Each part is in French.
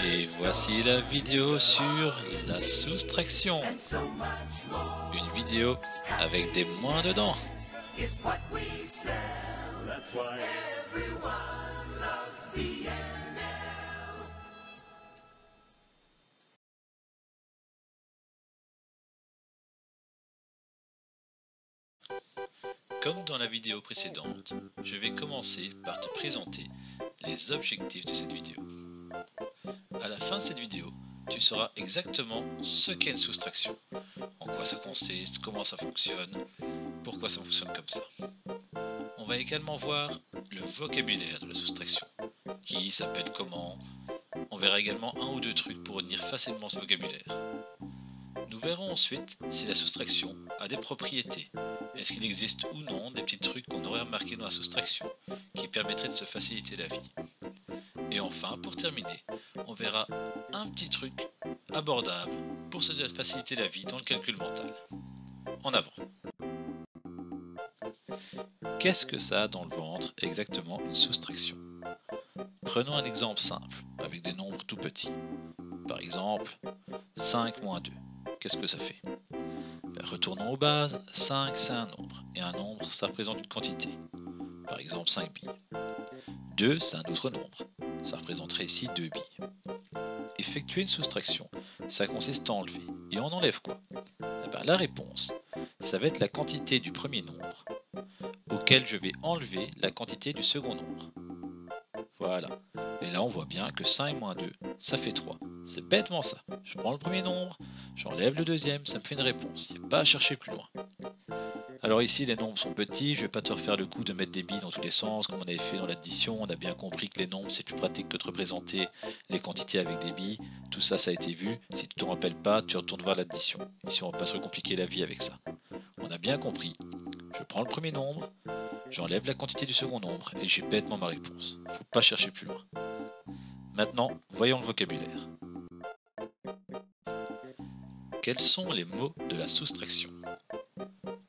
Et voici la vidéo sur la soustraction. Une vidéo avec des moins dedans. Comme dans la vidéo précédente, je vais commencer par te présenter les objectifs de cette vidéo. À la fin de cette vidéo, tu sauras exactement ce qu'est une soustraction, en quoi ça consiste, comment ça fonctionne, pourquoi ça fonctionne comme ça. On va également voir le vocabulaire de la soustraction, qui s'appelle comment. On verra également un ou deux trucs pour retenir facilement ce vocabulaire. Nous verrons ensuite si la soustraction a des propriétés. Est-ce qu'il existe ou non des petits trucs qu'on aurait remarqués dans la soustraction qui permettraient de se faciliter la vie. Et enfin, pour terminer, on verra un petit truc abordable pour se faciliter la vie dans le calcul mental. En avant. Qu'est-ce que ça a dans le ventre exactement une soustraction? Prenons un exemple simple avec des nombres tout petits. Par exemple, 5 moins 2. Qu'est-ce que ça fait? Retournons aux bases, 5 c'est un nombre, et un nombre ça représente une quantité, par exemple 5 billes. 2 c'est un autre nombre, ça représenterait ici 2 billes. Effectuer une soustraction, ça consiste à enlever, et on enlève quoi? La réponse, ça va être la quantité du premier nombre, auquel je vais enlever la quantité du second nombre. Voilà, et là on voit bien que 5 moins 2, ça fait 3. C'est bêtement ça, je prends le premier nombre, j'enlève le deuxième, ça me fait une réponse, il n'y a pas à chercher plus loin. Alors ici les nombres sont petits, je ne vais pas te refaire le coup de mettre des billes dans tous les sens comme on avait fait dans l'addition, on a bien compris que les nombres c'est plus pratique que de représenter les quantités avec des billes, tout ça ça a été vu, si tu ne te rappelles pas, tu retournes voir l'addition, ici on va pas se compliquer la vie avec ça. On a bien compris, je prends le premier nombre, j'enlève la quantité du second nombre et j'ai bêtement ma réponse, faut pas chercher plus loin. Maintenant, voyons le vocabulaire. Quels sont les mots de la soustraction?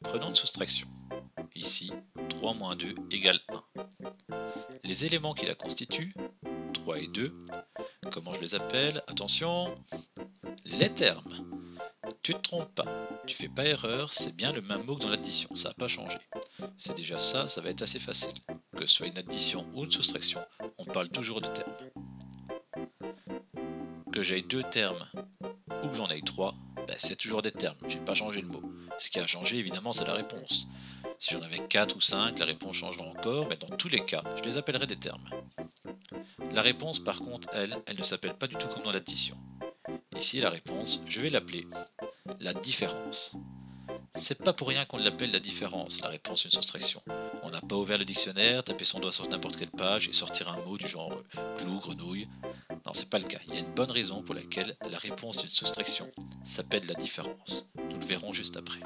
Prenons une soustraction. Ici, 3 moins 2 égale 1. Les éléments qui la constituent, 3 et 2, comment je les appelle? Attention, les termes. Tu ne te trompes pas, tu fais pas erreur, c'est bien le même mot que dans l'addition, ça n'a pas changé. C'est déjà ça, ça va être assez facile. Que ce soit une addition ou une soustraction, on parle toujours de termes. Que j'aille 2 termes ou que j'en aille 3, c'est toujours des termes, j'ai pas changé le mot. Ce qui a changé évidemment c'est la réponse. Si j'en avais 4 ou 5, la réponse changera encore, mais dans tous les cas, je les appellerai des termes. La réponse par contre, elle ne s'appelle pas du tout comme dans l'addition. Ici la réponse, je vais l'appeler la différence. C'est pas pour rien qu'on l'appelle la différence, la réponse d'une soustraction. On n'a pas ouvert le dictionnaire, tapé son doigt sur n'importe quelle page et sortir un mot du genre clou, grenouille. Non, c'est pas le cas. Il y a une bonne raison pour laquelle la réponse d'une soustraction s'appelle la différence. Nous le verrons juste après.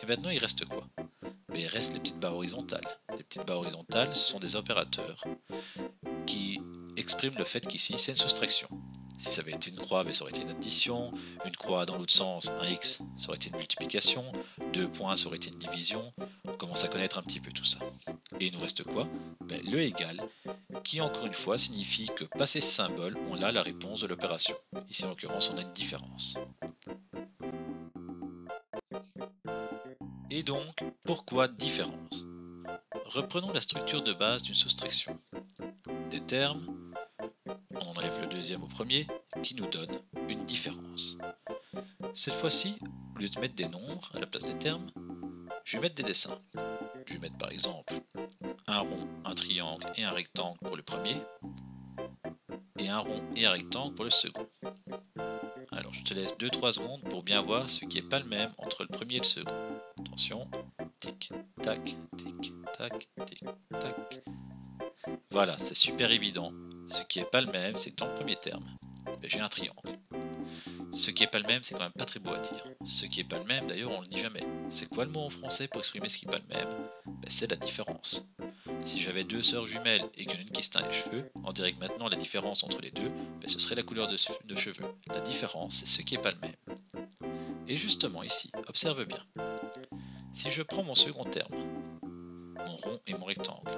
Et maintenant, il reste quoi? Il reste les petites barres horizontales. Les petites barres horizontales, ce sont des opérateurs qui expriment le fait qu'ici, c'est une soustraction. Si ça avait été une croix, ça aurait été une addition. Une croix dans l'autre sens, un X, ça aurait été une multiplication. 2 points, ça aurait été une division. On commence à connaître un petit peu tout ça. Et il nous reste quoi? Le égal, qui encore une fois signifie que passé ce symbole, on a la réponse de l'opération. Ici en l'occurrence, on a une différence. Et donc, pourquoi différence? Reprenons la structure de base d'une soustraction. Des termes, on enlève le deuxième au premier, qui nous donne une différence. Cette fois-ci, au lieu de mettre des nombres à la place des termes, je vais mettre des dessins. Je vais mettre par exemple un rond, un triangle et un rectangle pour le premier, et un rond et un rectangle pour le second. Alors je te laisse 2-3 secondes pour bien voir ce qui n'est pas le même entre le premier et le second. Attention, tic, tac, tic, tac, tic, tac. Voilà, c'est super évident. Ce qui n'est pas le même, c'est que dans le premier terme, j'ai un triangle. Ce qui n'est pas le même, c'est quand même pas très beau à dire. Ce qui n'est pas le même, d'ailleurs, on le dit jamais. C'est quoi le mot en français pour exprimer ce qui n'est pas le même? C'est la différence. Si j'avais 2 sœurs jumelles et qu'il y en a une qui se teint les cheveux, on dirait que maintenant la différence entre les deux, ce serait la couleur de cheveux. La différence, c'est ce qui n'est pas le même. Et justement ici, observe bien. Si je prends mon second terme, mon rond et mon rectangle,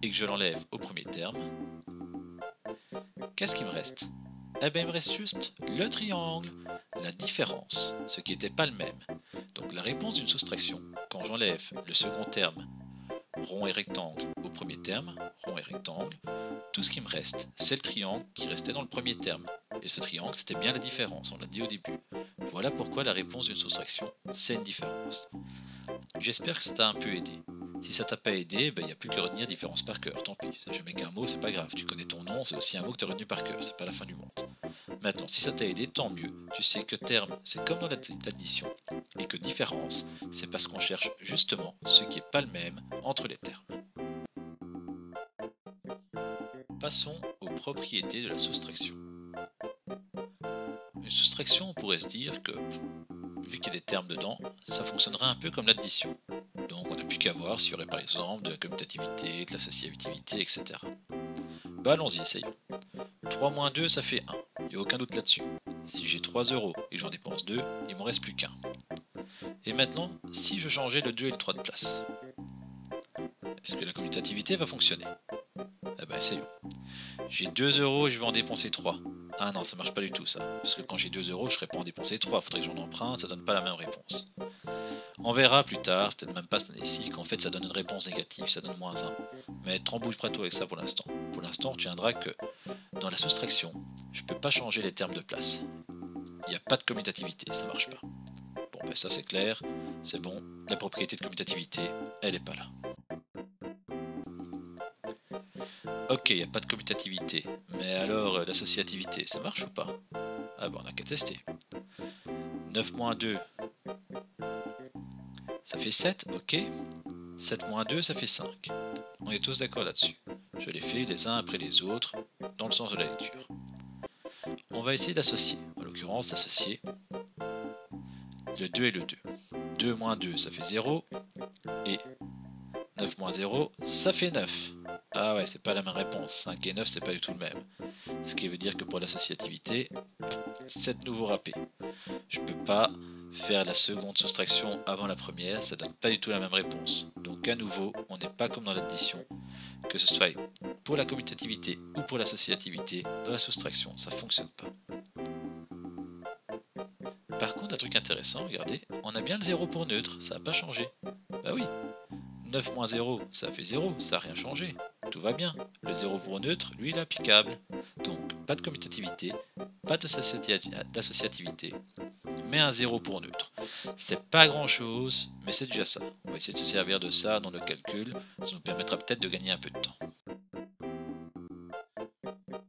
et que je l'enlève au premier terme, qu'est-ce qui me reste? Eh bien il me reste juste le triangle, la différence, ce qui n'était pas le même. Donc la réponse d'une soustraction, quand j'enlève le second terme, rond et rectangle, au premier terme, rond et rectangle, tout ce qui me reste, c'est le triangle qui restait dans le premier terme. Et ce triangle, c'était bien la différence, on l'a dit au début. Voilà pourquoi la réponse d'une soustraction, c'est une différence. J'espère que ça t'a un peu aidé. Si ça t'a pas aidé, il n'y a plus qu'à retenir différence par cœur, tant pis. Si je mets qu'un mot, c'est pas grave. Tu connais ton nom, c'est aussi un mot que tu as retenu par cœur, c'est pas la fin du monde. Maintenant, si ça t'a aidé, tant mieux. Tu sais que terme, c'est comme dans l'addition, et que différence, c'est parce qu'on cherche justement ce qui n'est pas le même entre les termes. Passons aux propriétés de la soustraction. Une soustraction, on pourrait se dire que, vu qu'il y a des termes dedans, ça fonctionnerait un peu comme l'addition. Donc on n'a plus qu'à voir s'il y aurait par exemple de la commutativité, de l'associativité, etc. Allons-y, essayons. 3 moins 2, ça fait 1. Il n'y a aucun doute là-dessus. Si j'ai 3 € et que j'en dépense 2, il ne m'en reste plus qu'un. Et maintenant, si je changeais le 2 et le 3 de place, est-ce que la commutativité va fonctionner? Eh ben essayons. J'ai 2 € et je vais en dépenser 3. Ah non, ça marche pas du tout ça. Parce que quand j'ai 2 € je ne serais pas en dépenser 3. Il faudrait que j'en emprunte, ça donne pas la même réponse. On verra plus tard, peut-être même pas cette année-ci, qu'en fait ça donne une réponse négative, ça donne moins 1. Mais trembouille pas toi avec ça pour l'instant. Pour l'instant, tu tiendras que dans la soustraction, je ne peux pas changer les termes de place. Il n'y a pas de commutativité, ça marche pas. Bon, ben ça c'est clair, c'est bon, la propriété de commutativité, elle n'est pas là. Ok, il n'y a pas de commutativité, mais alors l'associativité, ça marche ou pas? Ah ben on n'a qu'à tester. 9 moins 2, ça fait 7, ok. 7 moins 2, ça fait 5. On est tous d'accord là-dessus. Je les fais les uns après les autres, dans le sens de la lecture. On va essayer d'associer, en l'occurrence d'associer le 2 et le 2. 2 moins 2, ça fait 0, et 9 moins 0, ça fait 9. Ah ouais, c'est pas la même réponse, 5 et 9, c'est pas du tout le même. Ce qui veut dire que pour l'associativité, 7 nouveaux râpés. Je peux pas faire la seconde soustraction avant la première, ça donne pas du tout la même réponse. Donc à nouveau, on n'est pas comme dans l'addition, que ce soit pour la commutativité ou pour l'associativité, dans la soustraction, ça fonctionne pas. Par contre, un truc intéressant, regardez, on a bien le 0 pour neutre, ça n'a pas changé. Bah oui, 9 moins 0, ça fait 0, ça n'a rien changé. Tout va bien. Le 0 pour neutre, lui, il est applicable. Donc, pas de commutativité, pas d'associativité, mais un 0 pour neutre. C'est pas grand chose, mais c'est déjà ça. On va essayer de se servir de ça dans le calcul, ça nous permettra peut-être de gagner un peu de temps.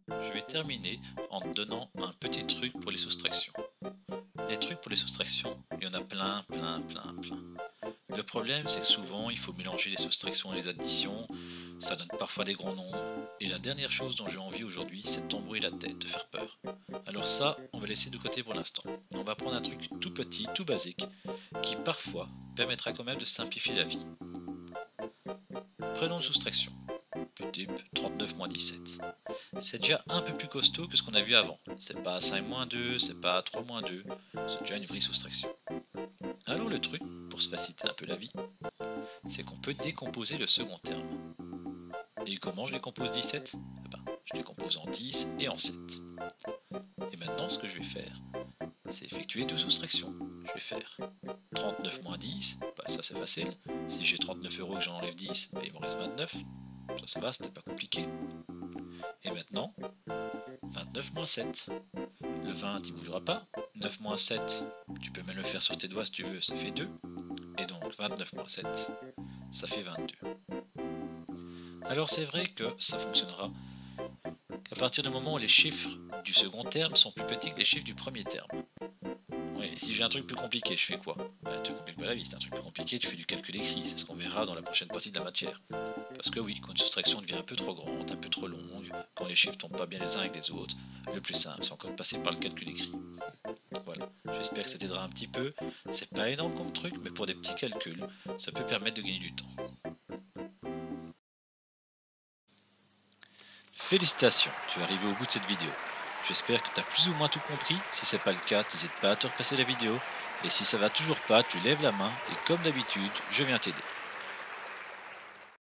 Je vais terminer en te donnant un petit truc pour les soustractions. Des trucs pour les soustractions, il y en a plein. Le problème, c'est que souvent, il faut mélanger les soustractions et les additions, ça donne parfois des grands nombres, et la dernière chose dont j'ai envie aujourd'hui, c'est de t'embrouiller la tête, de faire peur. Alors ça, on va laisser de côté pour l'instant. On va prendre un truc tout petit, tout basique, qui parfois permettra quand même de simplifier la vie. Prenons une soustraction, du type 39 moins 17. C'est déjà un peu plus costaud que ce qu'on a vu avant. C'est pas 5 moins 2, c'est pas 3 moins 2, c'est déjà une vraie soustraction. Alors le truc, pour se faciliter un peu la vie, c'est qu'on peut décomposer le second terme. Et comment je décompose 17? Je décompose en 10 et en 7. Et maintenant, ce que je vais faire, c'est effectuer deux soustractions. Je vais faire 39 moins 10, ça c'est facile. Si j'ai 39 € et que j'en enlève 10, il me reste 29. Ça va, c'était pas compliqué. Et maintenant, 29 moins 7. Le 20, il ne bougera pas. 9 moins 7, tu peux même le faire sur tes doigts si tu veux, ça fait 2. Et donc 29 moins 7, ça fait 22. Alors c'est vrai que ça fonctionnera qu'à partir du moment où les chiffres du second terme sont plus petits que les chiffres du premier terme. Oui, si j'ai un truc plus compliqué, je fais quoi? Tu ne compliques pas la vie, c'est un truc plus compliqué, tu fais du calcul écrit, c'est ce qu'on verra dans la prochaine partie de la matière. Parce que oui, quand une soustraction devient un peu trop grande, un peu trop longue, quand les chiffres tombent pas bien les uns avec les autres, le plus simple, c'est encore de passer par le calcul écrit. Voilà, j'espère que ça t'aidera un petit peu. C'est pas énorme comme truc, mais pour des petits calculs, ça peut permettre de gagner du temps. Félicitations, tu es arrivé au bout de cette vidéo. J'espère que tu as plus ou moins tout compris. Si c'est pas le cas, n'hésite pas à te repasser la vidéo. Et si ça va toujours pas, tu lèves la main et comme d'habitude, je viens t'aider.